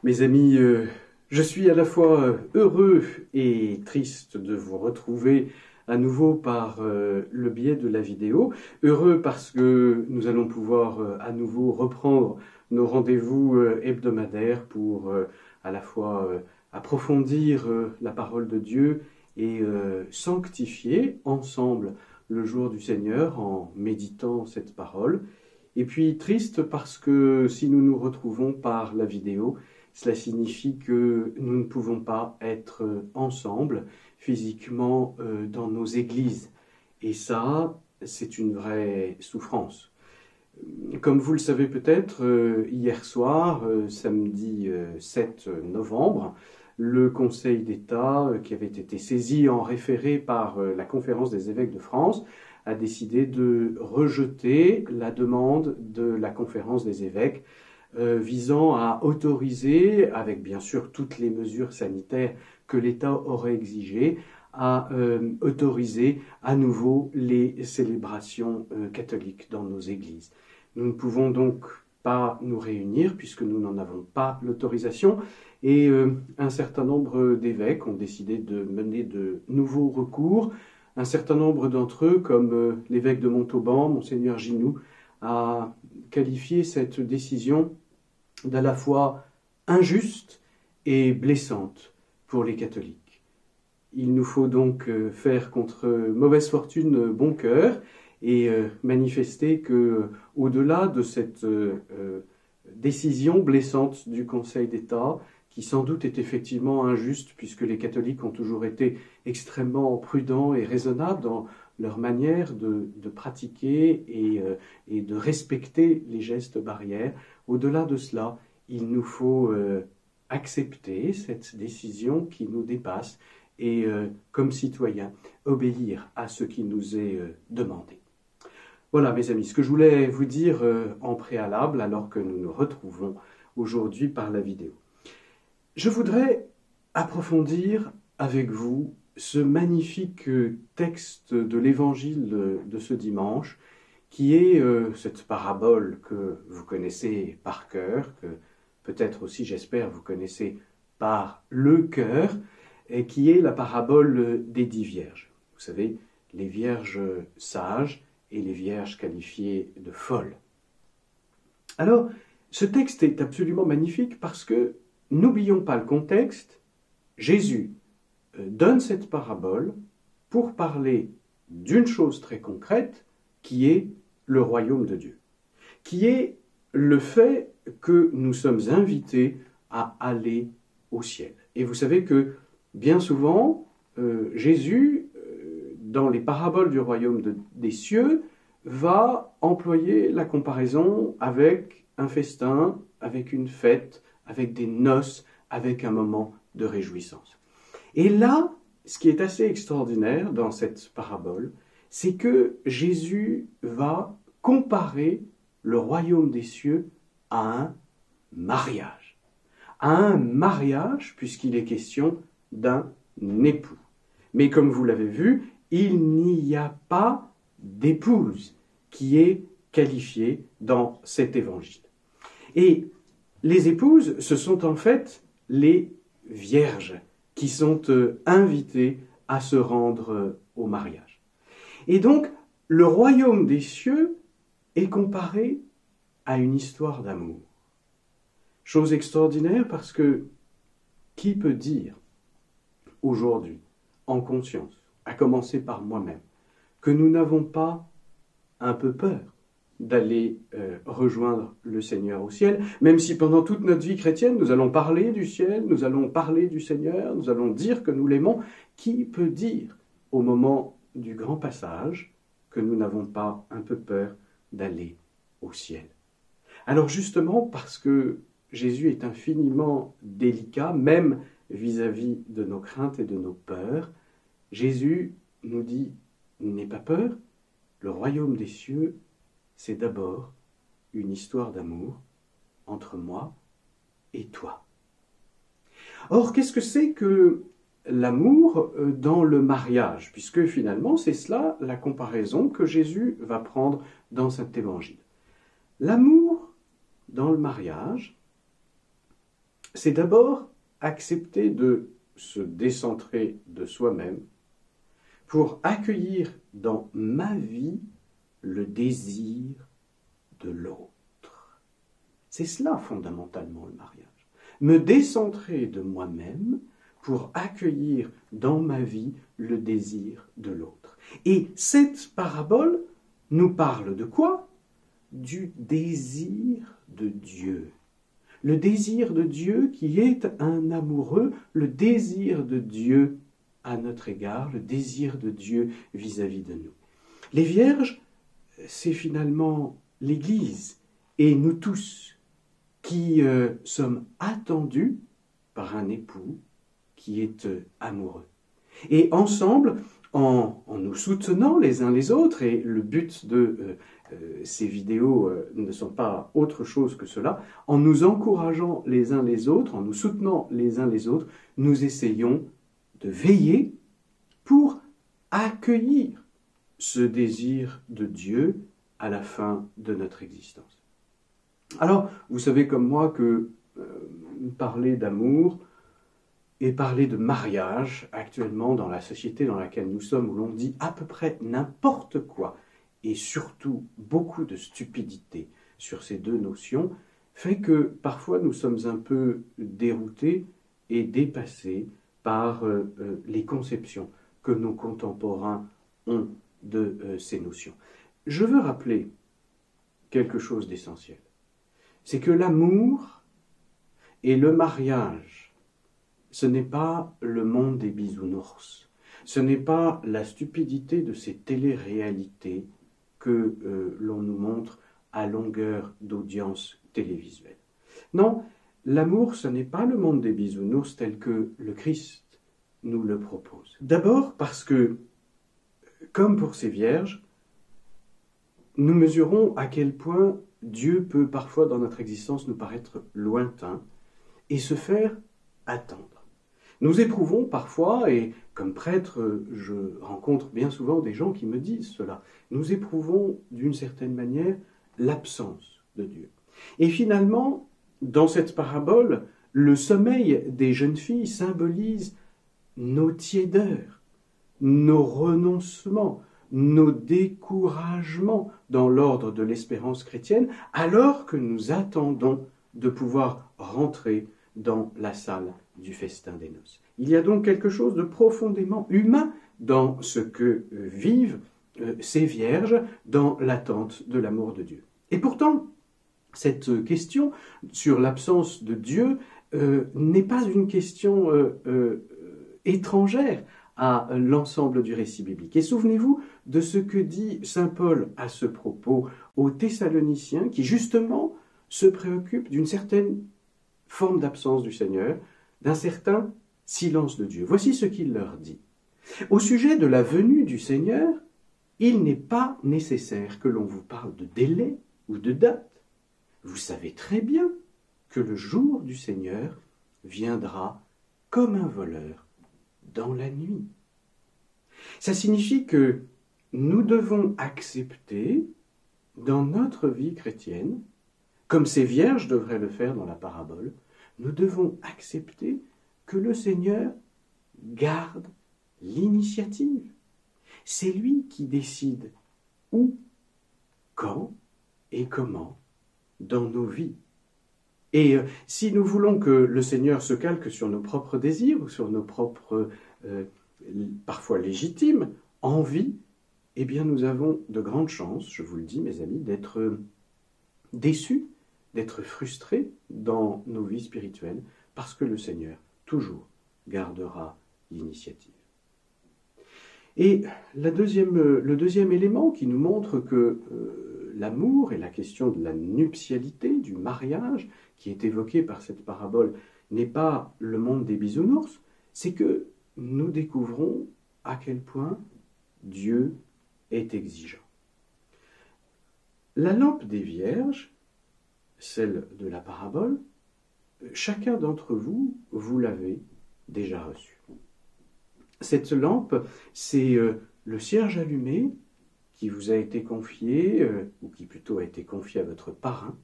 Mes amis, je suis à la fois heureux et triste de vous retrouver à nouveau par le biais de la vidéo. Heureux parce que nous allons pouvoir à nouveau reprendre nos rendez-vous hebdomadaires pour à la fois approfondir la parole de Dieu et sanctifier ensemble le jour du Seigneur en méditant cette parole. Et puis triste parce que si nous nous retrouvons par la vidéo, cela signifie que nous ne pouvons pas être ensemble physiquement dans nos églises. Et ça, c'est une vraie souffrance. Comme vous le savez peut-être, hier soir, samedi 7 novembre, le Conseil d'État, qui avait été saisi en référé par la Conférence des évêques de France, a décidé de rejeter la demande de la Conférence des évêques visant à autoriser, avec bien sûr toutes les mesures sanitaires que l'État aurait exigées, à autoriser à nouveau les célébrations catholiques dans nos églises. Nous ne pouvons donc pas nous réunir puisque nous n'en avons pas l'autorisation et un certain nombre d'évêques ont décidé de mener de nouveaux recours. Un certain nombre d'entre eux, comme l'évêque de Montauban, Monseigneur Ginoux, a qualifié cette décision d'à la fois injuste et blessante pour les catholiques. Il nous faut donc faire contre mauvaise fortune bon cœur et manifester que, au-delà de cette décision blessante du Conseil d'État, qui sans doute est effectivement injuste puisque les catholiques ont toujours été extrêmement prudents et raisonnables dans leur manière de pratiquer et de respecter les gestes barrières. Au-delà de cela, il nous faut accepter cette décision qui nous dépasse et, comme citoyens, obéir à ce qui nous est demandé. Voilà, mes amis, ce que je voulais vous dire en préalable, alors que nous nous retrouvons aujourd'hui par la vidéo. Je voudrais approfondir avec vous ce magnifique texte de l'évangile de ce dimanche, qui est cette parabole que vous connaissez par cœur, que peut-être aussi, j'espère, vous connaissez par le cœur, et qui est la parabole des 10 vierges. Vous savez, les vierges sages et les vierges qualifiées de folles. Alors, ce texte est absolument magnifique parce que, n'oublions pas le contexte, Jésus donne cette parabole pour parler d'une chose très concrète qui est le royaume de Dieu, qui est le fait que nous sommes invités à aller au ciel. Et vous savez que bien souvent, Jésus, dans les paraboles du royaume des cieux, va employer la comparaison avec un festin, avec une fête, avec des noces, avec un moment de réjouissance. Et là, ce qui est assez extraordinaire dans cette parabole, c'est que Jésus va comparer le royaume des cieux à un mariage. À un mariage, puisqu'il est question d'un époux. Mais comme vous l'avez vu, il n'y a pas d'épouse qui est qualifiée dans cet évangile. Et les épouses, ce sont en fait les vierges qui sont invitées à se rendre au mariage. Et donc, le royaume des cieux est comparé à une histoire d'amour. Chose extraordinaire parce que qui peut dire aujourd'hui, en conscience, à commencer par moi-même, que nous n'avons pas un peu peur d'aller rejoindre le Seigneur au ciel, même si pendant toute notre vie chrétienne, nous allons parler du ciel, nous allons parler du Seigneur, nous allons dire que nous l'aimons. Qui peut dire, au moment du grand passage, que nous n'avons pas un peu peur d'aller au ciel? Alors justement, parce que Jésus est infiniment délicat, même vis-à-vis de nos craintes et de nos peurs, Jésus nous dit « N'aie pas peur, le royaume des cieux, c'est d'abord une histoire d'amour entre moi et toi. » Or, qu'est-ce que c'est que l'amour dans le mariage? Puisque finalement, c'est cela la comparaison que Jésus va prendre dans cet évangile. L'amour dans le mariage, c'est d'abord accepter de se décentrer de soi-même pour accueillir dans ma vie le désir de l'autre. C'est cela fondamentalement le mariage. Me décentrer de moi-même pour accueillir dans ma vie le désir de l'autre. Et cette parabole nous parle de quoi? Du désir de Dieu. Le désir de Dieu qui est un amoureux, le désir de Dieu à notre égard, le désir de Dieu vis-à-vis de nous. Les vierges, c'est finalement l'Église et nous tous qui sommes attendus par un époux qui est amoureux. Et ensemble, en nous soutenant les uns les autres, et le but de ces vidéos ne sont pas autre chose que cela, en nous encourageant les uns les autres, en nous soutenant les uns les autres, nous essayons de veiller pour accueillir ce désir de Dieu à la fin de notre existence. Alors, vous savez comme moi que parler d'amour et parler de mariage, actuellement dans la société dans laquelle nous sommes, où l'on dit à peu près n'importe quoi, et surtout beaucoup de stupidité sur ces deux notions, fait que parfois nous sommes un peu déroutés et dépassés par les conceptions que nos contemporains ont de ces notions. Je veux rappeler quelque chose d'essentiel. C'est que l'amour et le mariage, ce n'est pas le monde des bisounours. Ce n'est pas la stupidité de ces téléréalités que l'on nous montre à longueur d'audience télévisuelle. Non, l'amour, ce n'est pas le monde des bisounours tel que le Christ nous le propose. D'abord parce que, comme pour ces vierges, nous mesurons à quel point Dieu peut parfois dans notre existence nous paraître lointain et se faire attendre. Nous éprouvons parfois, et comme prêtre, je rencontre bien souvent des gens qui me disent cela, nous éprouvons d'une certaine manière l'absence de Dieu. Et finalement, dans cette parabole, le sommeil des jeunes filles symbolise nos tiédeurs, nos renoncements, nos découragements dans l'ordre de l'espérance chrétienne, alors que nous attendons de pouvoir rentrer dans la salle du festin des noces. Il y a donc quelque chose de profondément humain dans ce que vivent ces vierges dans l'attente de l'amour de Dieu. Et pourtant, cette question sur l'absence de Dieu n'est pas une question étrangère à l'ensemble du récit biblique. Et souvenez-vous de ce que dit saint Paul à ce propos aux Thessaloniciens qui justement se préoccupent d'une certaine forme d'absence du Seigneur, d'un certain silence de Dieu. Voici ce qu'il leur dit. Au sujet de la venue du Seigneur, il n'est pas nécessaire que l'on vous parle de délai ou de date. Vous savez très bien que le jour du Seigneur viendra comme un voleur dans la nuit. Ça signifie que nous devons accepter dans notre vie chrétienne, comme ces vierges devraient le faire dans la parabole, nous devons accepter que le Seigneur garde l'initiative. C'est lui qui décide où, quand et comment dans nos vies. Et si nous voulons que le Seigneur se calque sur nos propres désirs ou sur nos propres, parfois légitimes, envies, eh bien nous avons de grandes chances, je vous le dis mes amis, d'être déçus, d'être frustrés dans nos vies spirituelles, parce que le Seigneur, toujours, gardera l'initiative. Et le deuxième élément qui nous montre que l'amour et la question de la nuptialité, du mariage, qui est évoqué par cette parabole, n'est pas le monde des bisounours, c'est que nous découvrons à quel point Dieu est exigeant. La lampe des vierges, celle de la parabole, chacun d'entre vous, vous l'avez déjà reçu. Cette lampe, c'est le cierge allumé qui vous a été confié, ou qui plutôt a été confié à votre parrain,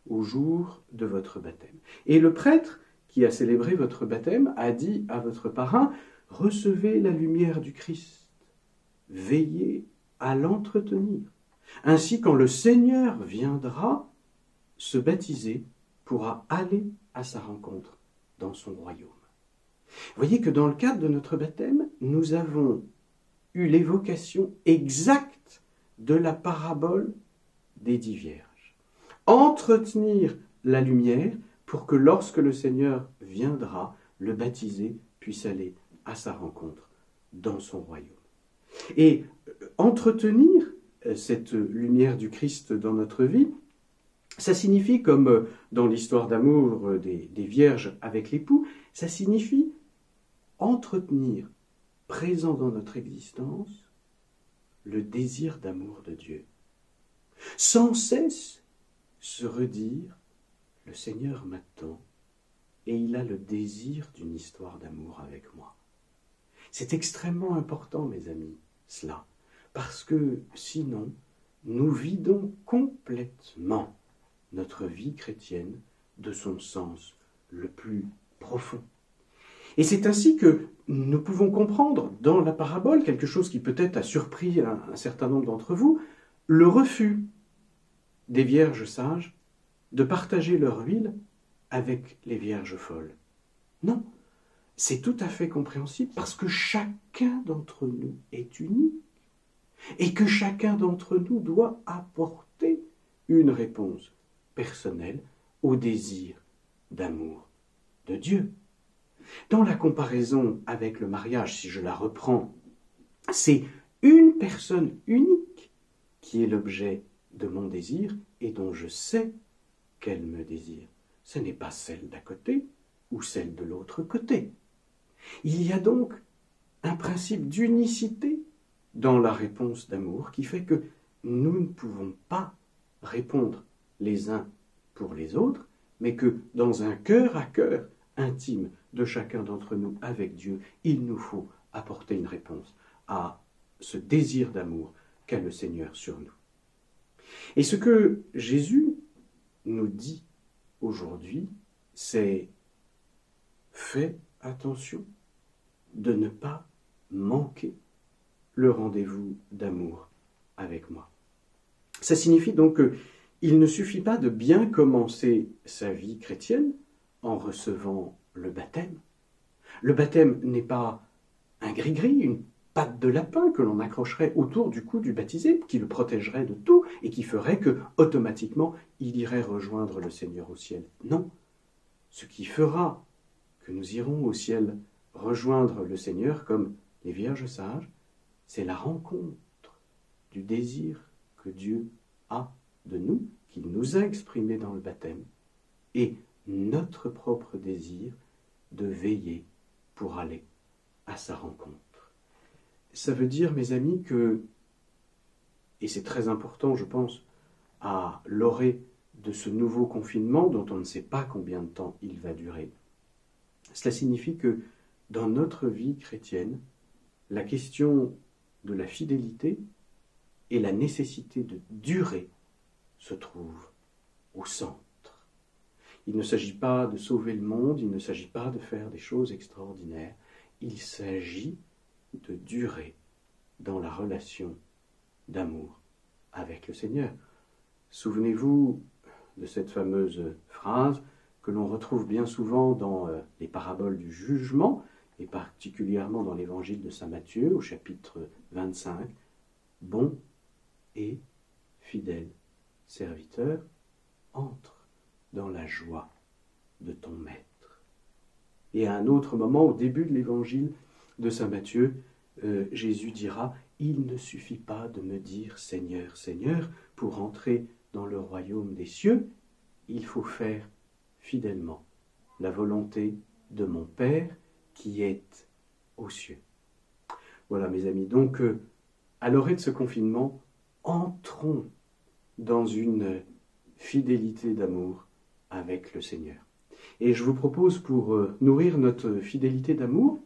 au jour de votre baptême. Et le prêtre qui a célébré votre baptême a dit à votre parrain, « Recevez la lumière du Christ, veillez à l'entretenir. Ainsi, quand le Seigneur viendra, se baptiser pourra aller à sa rencontre dans son royaume. » Voyez que dans le cadre de notre baptême, nous avons eu l'évocation exacte de la parabole des 10 vierges. Entretenir la lumière pour que lorsque le Seigneur viendra, le baptisé puisse aller à sa rencontre dans son royaume. Et entretenir cette lumière du Christ dans notre vie, ça signifie, comme dans l'histoire d'amour des vierges avec l'époux, ça signifie entretenir, présent dans notre existence, le désir d'amour de Dieu. Sans cesse se redire, le Seigneur m'attend et il a le désir d'une histoire d'amour avec moi. C'est extrêmement important, mes amis, cela, parce que sinon, nous vidons complètement notre vie chrétienne de son sens le plus profond. Et c'est ainsi que nous pouvons comprendre dans la parabole, quelque chose qui peut-être a surpris un certain nombre d'entre vous, le refus des vierges sages de partager leur huile avec les vierges folles. Non, c'est tout à fait compréhensible parce que chacun d'entre nous est unique et que chacun d'entre nous doit apporter une réponse personnelle au désir d'amour de Dieu. Dans la comparaison avec le mariage, si je la reprends, c'est une personne unique qui est l'objet de mon désir et dont je sais qu'elle me désire. Ce n'est pas celle d'à côté ou celle de l'autre côté. Il y a donc un principe d'unicité dans la réponse d'amour qui fait que nous ne pouvons pas répondre les uns pour les autres, mais que dans un cœur à cœur intime de chacun d'entre nous avec Dieu, il nous faut apporter une réponse à ce désir d'amour qu'a le Seigneur sur nous. Et ce que Jésus nous dit aujourd'hui, c'est « fais attention de ne pas manquer le rendez-vous d'amour avec moi ». Ça signifie donc qu'il ne suffit pas de bien commencer sa vie chrétienne en recevant le baptême. Le baptême n'est pas un gris-gris, une patte de lapin que l'on accrocherait autour du cou du baptisé, qui le protégerait de tout et qui ferait que, automatiquement, il irait rejoindre le Seigneur au ciel. Non, ce qui fera que nous irons au ciel rejoindre le Seigneur comme les vierges sages, c'est la rencontre du désir que Dieu a de nous, qu'il nous a exprimé dans le baptême, et notre propre désir de veiller pour aller à sa rencontre. Ça veut dire, mes amis, que, et c'est très important, je pense, à l'orée de ce nouveau confinement dont on ne sait pas combien de temps il va durer, cela signifie que dans notre vie chrétienne, la question de la fidélité et la nécessité de durer se trouvent au centre. Il ne s'agit pas de sauver le monde, il ne s'agit pas de faire des choses extraordinaires, il s'agit de durer dans la relation d'amour avec le Seigneur. Souvenez-vous de cette fameuse phrase que l'on retrouve bien souvent dans les paraboles du jugement, et particulièrement dans l'évangile de saint Matthieu, au chapitre 25, « Bon et fidèle serviteur, entre dans la joie de ton maître. » Et à un autre moment, au début de l'évangile de saint Matthieu, Jésus dira « Il ne suffit pas de me dire Seigneur, Seigneur, pour entrer dans le royaume des cieux, il faut faire fidèlement la volonté de mon Père qui est aux cieux. » Voilà, mes amis, donc à l'orée de ce confinement, entrons dans une fidélité d'amour avec le Seigneur. Et je vous propose, pour nourrir notre fidélité d'amour,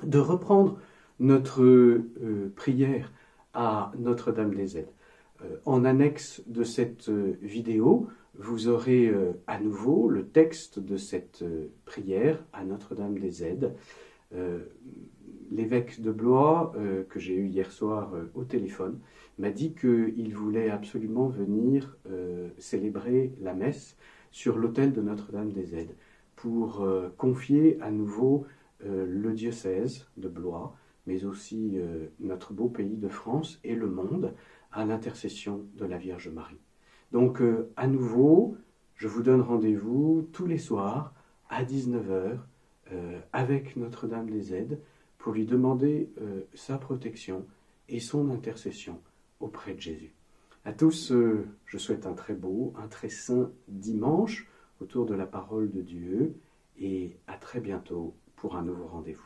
de reprendre notre prière à Notre-Dame des Aides. En annexe de cette vidéo, vous aurez à nouveau le texte de cette prière à Notre-Dame des Aides. L'évêque de Blois, que j'ai eu hier soir au téléphone, m'a dit qu'il voulait absolument venir célébrer la messe sur l'autel de Notre-Dame des Aides pour confier à nouveau le diocèse de Blois, mais aussi notre beau pays de France et le monde à l'intercession de la Vierge Marie. Donc à nouveau, je vous donne rendez-vous tous les soirs à 19h avec Notre-Dame des Aides pour lui demander sa protection et son intercession auprès de Jésus. À tous, je souhaite un très beau, un très saint dimanche autour de la parole de Dieu et à très bientôt pour un nouveau rendez-vous.